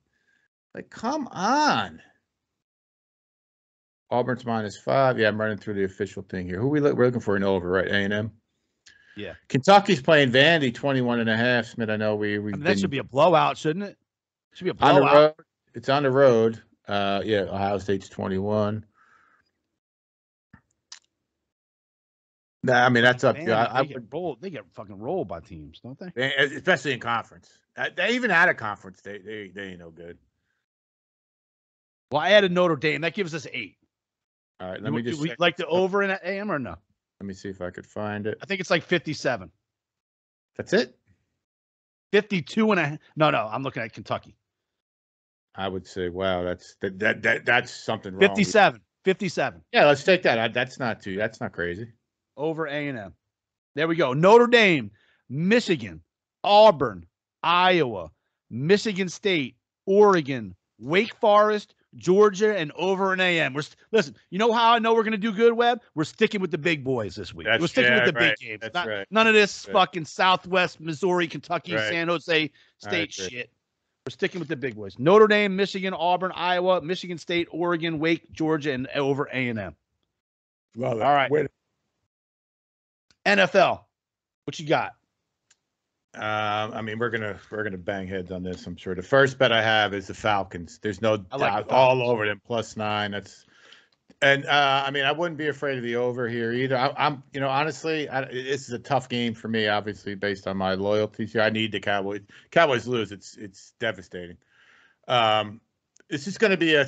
Like, come on. Auburn's -5. Yeah, I'm running through the official thing here. Who we're looking for an over, right? A&M. Yeah. Kentucky's playing Vandy 21.5. Smith, I know that should be a blowout, shouldn't it? Should be a blowout. On the road. It's on the road. Yeah, Ohio State's 21. Nah, I mean, that's up. They get fucking rolled by teams, don't they? Especially in conference. They even out of conference, they ain't no good. Well, I added Notre Dame. That gives us 8. All right, let me just. We like the over in AM or no? Let me see if I could find it. I think it's like 57. That's it. 52.5. No, I'm looking at Kentucky. I would say, wow, that's something wrong. 57. Yeah, let's take that. That's not crazy. Over A&M. There we go. Notre Dame, Michigan, Auburn, Iowa, Michigan State, Oregon, Wake Forest, Georgia, and over an AM. Listen, you know how I know we're going to do good, Webb? We're sticking with the big boys this week. We're sticking with the big games. That's right. None of this fucking Southwest, Missouri, Kentucky, San Jose State shit. We're sticking with the big boys. Notre Dame, Michigan, Auburn, Iowa, Michigan State, Oregon, Wake, Georgia, and over A&M. Love it. All right. NFL. What you got? I mean, we're gonna bang heads on this, I'm sure. The first bet I have is the Falcons. There's no doubt all over them +9. I mean, I wouldn't be afraid of the over here either. I'm honestly, this is a tough game for me, obviously, based on my loyalties here. I need the Cowboys. Cowboys lose, it's devastating. This is going to be a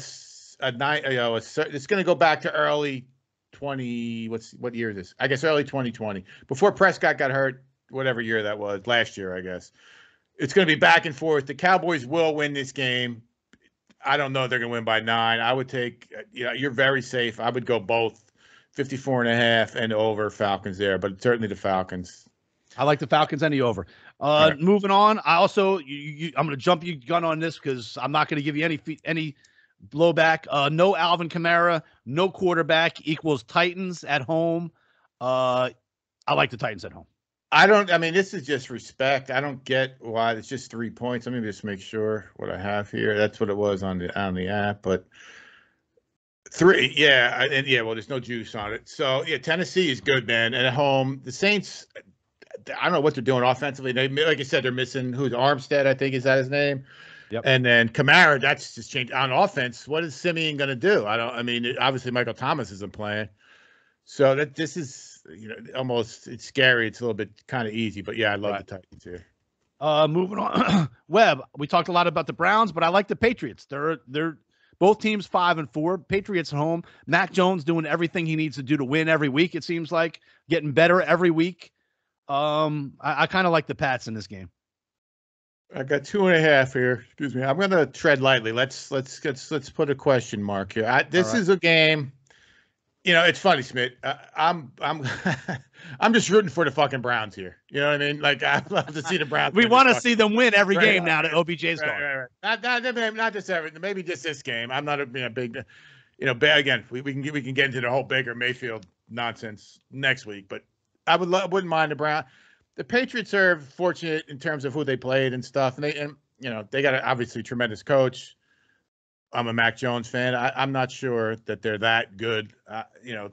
night. It's going to go back to early 20. What year is this? I guess early 2020, before Prescott got hurt. Whatever year that was, last year, I guess. It's going to be back and forth. The Cowboys will win this game. I don't know if they're going to win by 9. I would take, you're very safe. I would go both 54.5 and over Falcons there, but certainly the Falcons. I like the Falcons and the over. Right. Moving on, I also, I'm going to jump you gun on this because I'm not going to give you any blowback. No Alvin Kamara, no quarterback equals Titans at home. I like the Titans at home. I mean, this is just respect. I don't get why it's just 3 points. Let me just make sure what I have here. That's what it was on the app, but 3, yeah. Well, there's no juice on it. So, yeah, Tennessee is good, man. And at home, the Saints, I don't know what they're doing offensively. They, like I said, they're missing Armstead, I think, is that his name? Yep. And then Kamara, that's just changed. On offense, what is Simeon going to do? Obviously Michael Thomas isn't playing. So this is, almost, it's scary. It's a little bit kind of easy, but yeah, I love the Titans here. Moving on, Webb. We talked a lot about the Browns, but I like the Patriots. They're both teams 5-4. Patriots at home. Mac Jones doing everything he needs to do to win every week. It seems like getting better every week. I kind of like the Pats in this game. I got 2.5 here. Excuse me. I'm going to tread lightly. Let's put a question mark here. This is a game. It's funny, Smitt. I'm just rooting for the fucking Browns here. You know what I mean? Like, I'd love to see the Browns. We want to see them win every game now that OBJ's gone. Right. Not just every. Maybe just this game. I'm not a big. Again, we can get into the whole Baker Mayfield nonsense next week, but I wouldn't mind the Browns. The Patriots are fortunate in terms of who they played and stuff, and they got obviously tremendous coach. I'm a Mac Jones fan. I'm not sure that they're that good.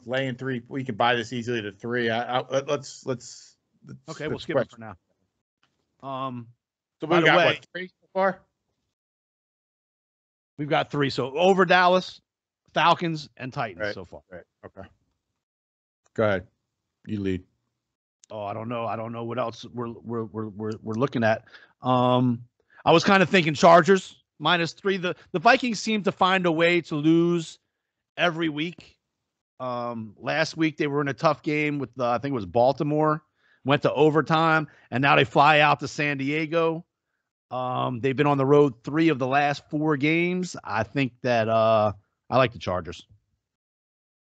Laying 3, we can buy this easily to 3. Let's okay, we'll skip it for now. So we got what, 3 so far? We've got 3. So over Dallas, Falcons, and Titans so far. Right. Okay. Go ahead. You lead. Oh, I don't know what else we're looking at. I was kind of thinking Chargers -3. The Vikings seem to find a way to lose every week. Last week they were in a tough game with I think it was Baltimore, went to overtime, and now they fly out to San Diego. They've been on the road 3 of the last 4 games. I think that I like the Chargers.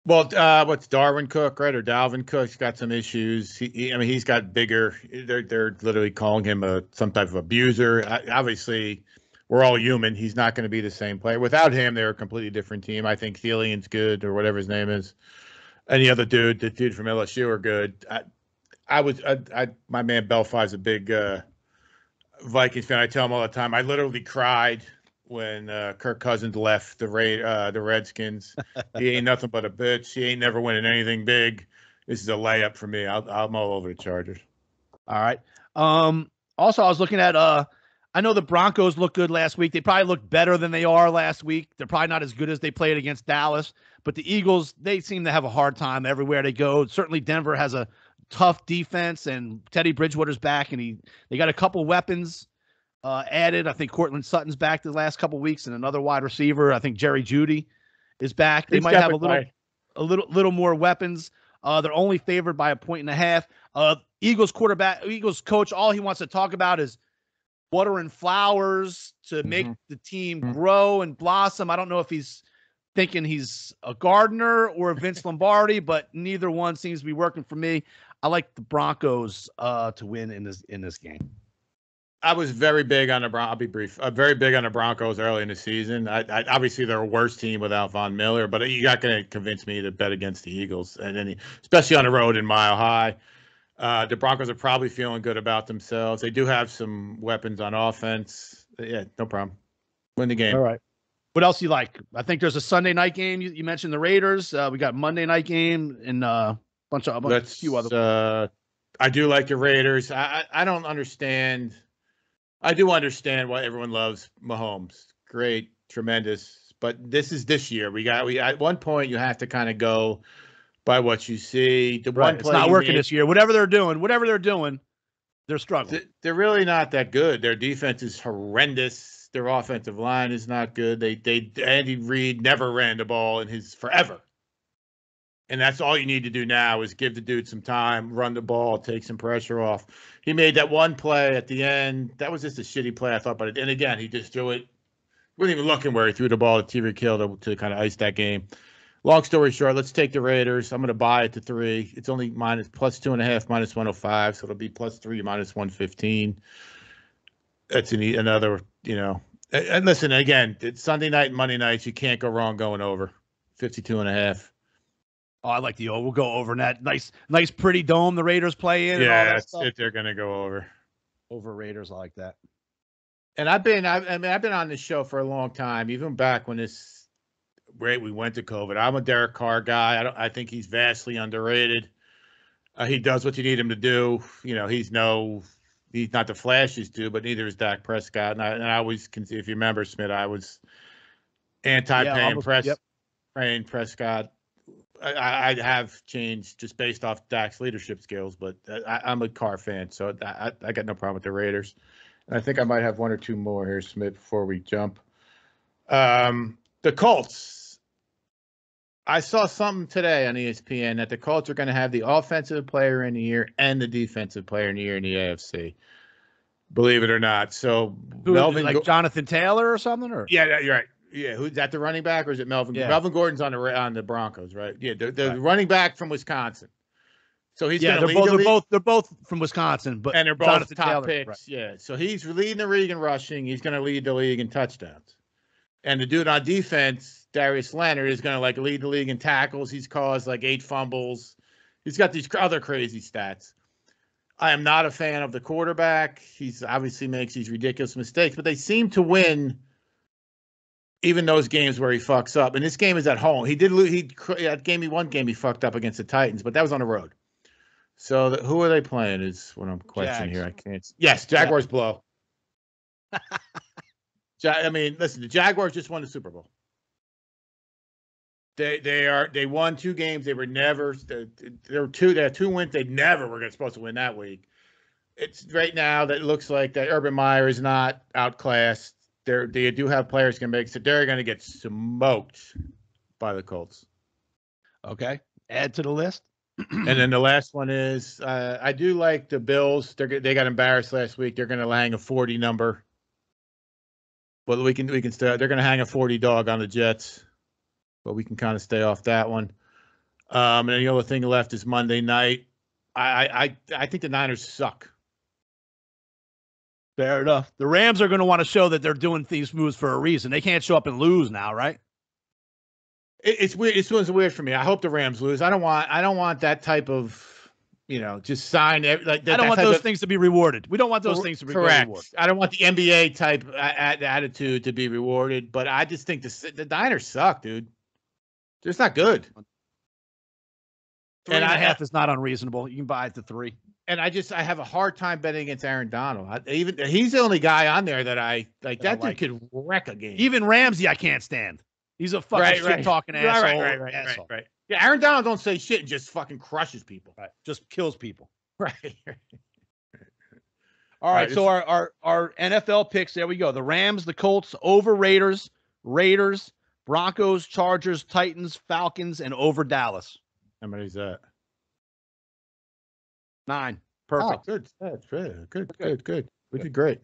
Well, what's Darwin Cook, right? Or Dalvin Cook's got some issues. He's got bigger. They're literally calling him some type of abuser. Obviously, we're all human. He's not going to be the same player. Without him, they're a completely different team. I think Thielien's good, or whatever his name is. Any other dude, the dude from LSU are good. My man Belfi's a big Vikings fan. I tell him all the time. I literally cried when Kirk Cousins left the Redskins. He ain't nothing but a bitch. He ain't never winning anything big. This is a layup for me. I'm all over the Chargers. All right. Also, I was looking at I know the Broncos looked good last week. They probably looked better than they are last week. They're probably not as good as they played against Dallas. But the Eagles, they seem to have a hard time everywhere they go. Certainly Denver has a tough defense, and Teddy Bridgewater's back, and they got a couple weapons added. I think Cortland Sutton's back the last couple weeks, and another wide receiver. I think Jerry Jeudy is back. They might have a little more weapons. They're only favored by 1.5. Eagles coach, all he wants to talk about is watering flowers to make the team grow and blossom. I don't know if he's thinking he's a gardener or a Vince Lombardi, but neither one seems to be working for me. I like the Broncos to win in this game. I was very big on the I'll be brief. Very big on the Broncos early in the season. I obviously they're a worse team without Von Miller, but you're not going to convince me to bet against the Eagles, and especially on the road in Mile High. The Broncos are probably feeling good about themselves. They do have some weapons on offense. Yeah, no problem. Win the game. All right. What else you like? I think there's a Sunday night game. You mentioned the Raiders. We got Monday night game and a few other. I do like the Raiders. I don't understand. I do understand why everyone loves Mahomes. Great, tremendous. But this is this year. We at one point you have to kind of go by what you see. It's not working this year. Whatever they're doing, they're struggling. They're really not that good. Their defense is horrendous. Their offensive line is not good. Andy Reid never ran the ball in his forever. And that's all you need to do now is give the dude some time, run the ball, take some pressure off. He made that one play at the end. That was just a shitty play, I thought. But and again, he just threw it. Wasn't even looking where he threw the ball to Tyreek Hill to kind of ice that game. Long story short, let's take the Raiders. I'm going to buy it to 3. It's only plus 2.5, minus 105. So it'll be +3, minus 115. That's another, And listen, again, it's Sunday night and Monday nights. You can't go wrong going over 52.5. Oh, I like the over. We'll go over in that nice, pretty dome the Raiders play in. Yeah, that's it. They're going to go over. Over Raiders, I like that. And I've been on this show for a long time, even back when we went to COVID. I'm a Derek Carr guy. I think he's vastly underrated. He does what you need him to do. He's not the flashiest dude, but neither is Dak Prescott. And I always can see, if you remember, Smith, I was anti-paying Prescott. I have changed just based off Dak's leadership skills, but I'm a Carr fan, so I got no problem with the Raiders. And I think I might have one or two more here, Smith, before we jump. The Colts. I saw something today on ESPN that the Colts are going to have the offensive player in the year and the defensive player in the year in the AFC. Believe it or not. So Jonathan Taylor or something? Or yeah, you're right. Yeah, who's that? The running back, or is it Melvin? Yeah. Melvin Gordon's on the Broncos, right? Yeah, the running back from Wisconsin. So he's they're both from Wisconsin, but and they're both Jonathan top Taylor, picks. Right. Yeah, so he's leading the league in rushing. He's going to lead the league in touchdowns. And the dude on defense, Darius Leonard, is going to lead the league in tackles. He's caused 8 fumbles. He's got these other crazy stats. I am not a fan of the quarterback. He's obviously makes these ridiculous mistakes, but they seem to win. Even those games where he fucks up, and this game is at home. He did lose. One game he fucked up against the Titans, but that was on the road. So who are they playing? Is what I'm questioning here. I can't. Yes, Jaguars blow. Listen, the Jaguars just won the Super Bowl. They won 2 games. They were never. There were 2. They had 2 wins. They never were supposed to win that week. It's right now that it looks like that Urban Meyer is not outclassed. they do have players can make, so they're going to get smoked by the Colts. Okay, add to the list. And then the last one is I do like the Bills. They got embarrassed last week. They're going to hang a 40 number. But we can stay. They're going to hang a 40 dog on the Jets, but we can kind of stay off that one. And then the other thing left is Monday night. I think the Niners suck. Fair enough. The Rams are going to want to show that they're doing these moves for a reason. They can't show up and lose now, right? It's weird. It's weird for me. I hope the Rams lose. I don't want that type of, just sign like that. I don't want those things to be rewarded. We don't want those things to be correct. rewarded. I don't want the NBA type attitude to be rewarded. But I just think the Niners suck, dude. They're just not good. 3.5 is not unreasonable. You can buy it to 3. And I have a hard time betting against Aaron Donald. He's the only guy on there that I like. That dude could wreck a game. Even Ramsey, I can't stand. He's a fucking shit-talking asshole. Right. Yeah, Aaron Donald don't say shit and just fucking crushes people. Right. Just kills people. Right. All right. So our NFL picks. There we go. The Rams, the Colts, over Raiders, Broncos, Chargers, Titans, Falcons, and over Dallas. How many is that? 9. Perfect. Oh, good. That's good. We did great.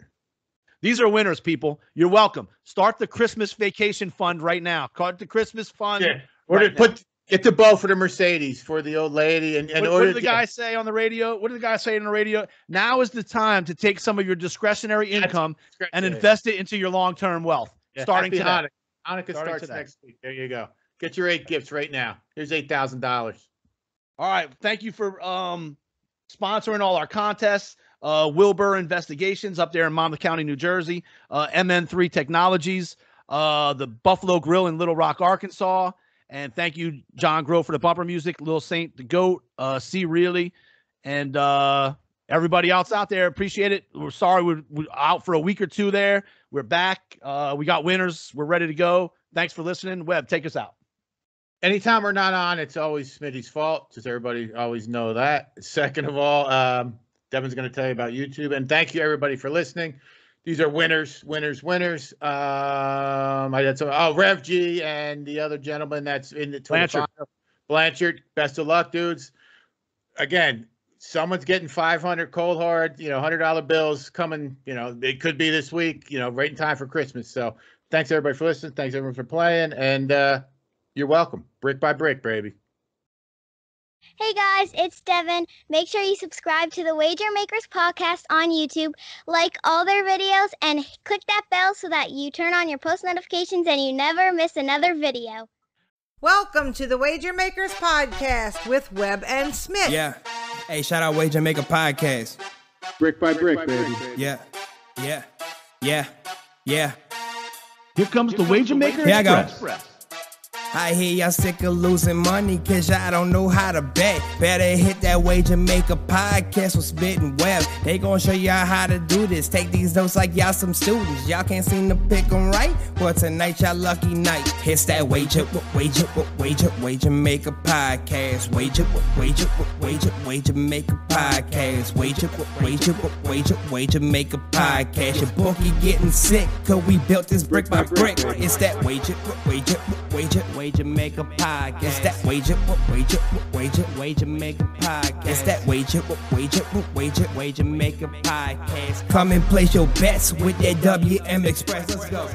These are winners, people. You're welcome. Start the Christmas vacation fund right now. Start the Christmas fund. Yeah. Or get the bow for the Mercedes for the old lady. And what did the guy say on the radio? What did the guy say on the radio? Now is the time to take some of your discretionary income and invest it into your long-term wealth. Yeah, starting today. Hanukkah starts next week. There you go. Get your 8 gifts right now. Here's $8,000. All right. Thank you for sponsoring all our contests. Wilbur Investigations up there in Monmouth County, New Jersey. MN3 Technologies. The Buffalo Grill in Little Rock, Arkansas. And thank you, John Grove, for the bumper music. Lil Saint, the GOAT, C. Really. And everybody else out there, appreciate it. We're sorry we're out for a week or two there. We're back. We got winners. We're ready to go. Thanks for listening. Webb, take us out. Anytime we're not on, it's always Smitty's fault. Just everybody always know that. Second of all, Devin's going to tell you about YouTube. And thank you, everybody, for listening. These are winners. I had some, Rev G and the other gentleman that's in the Blanchard. Blanchard, best of luck, dudes. Again, someone's getting 500 cold hard, $100 bills coming, it could be this week, right in time for Christmas. So thanks, everybody, for listening. Thanks, everyone, for playing. And you're welcome. Brick by brick, baby. Hey guys, it's Devin. Make sure you subscribe to the Wager Makers podcast on YouTube, like all their videos, and click that bell so that you turn on your post notifications and you never miss another video. Welcome to the Wager Makers podcast with Web and Smitt. Yeah. Hey, shout out Wager Maker podcast. Brick by brick, baby. Yeah. Here comes the Wager Maker Here I go. Express. I hear y'all sick of losing money cause y'all don't know how to bet. Better hit that Wager Maker podcast with Smitt and Webb. They gon' show y'all how to do this. Take these notes like y'all some students. Y'all can't seem to pick them right? Well, tonight y'all lucky night. It's that Wager Maker podcast. Wager Maker podcast. Wager Maker podcast. Your bookie getting sick cause we built this brick by brick. It's that Wager Maker podcast. It's that Wager Maker podcast. It's that Wager Maker podcast. Come and place your bets with that WM Express. Let's go.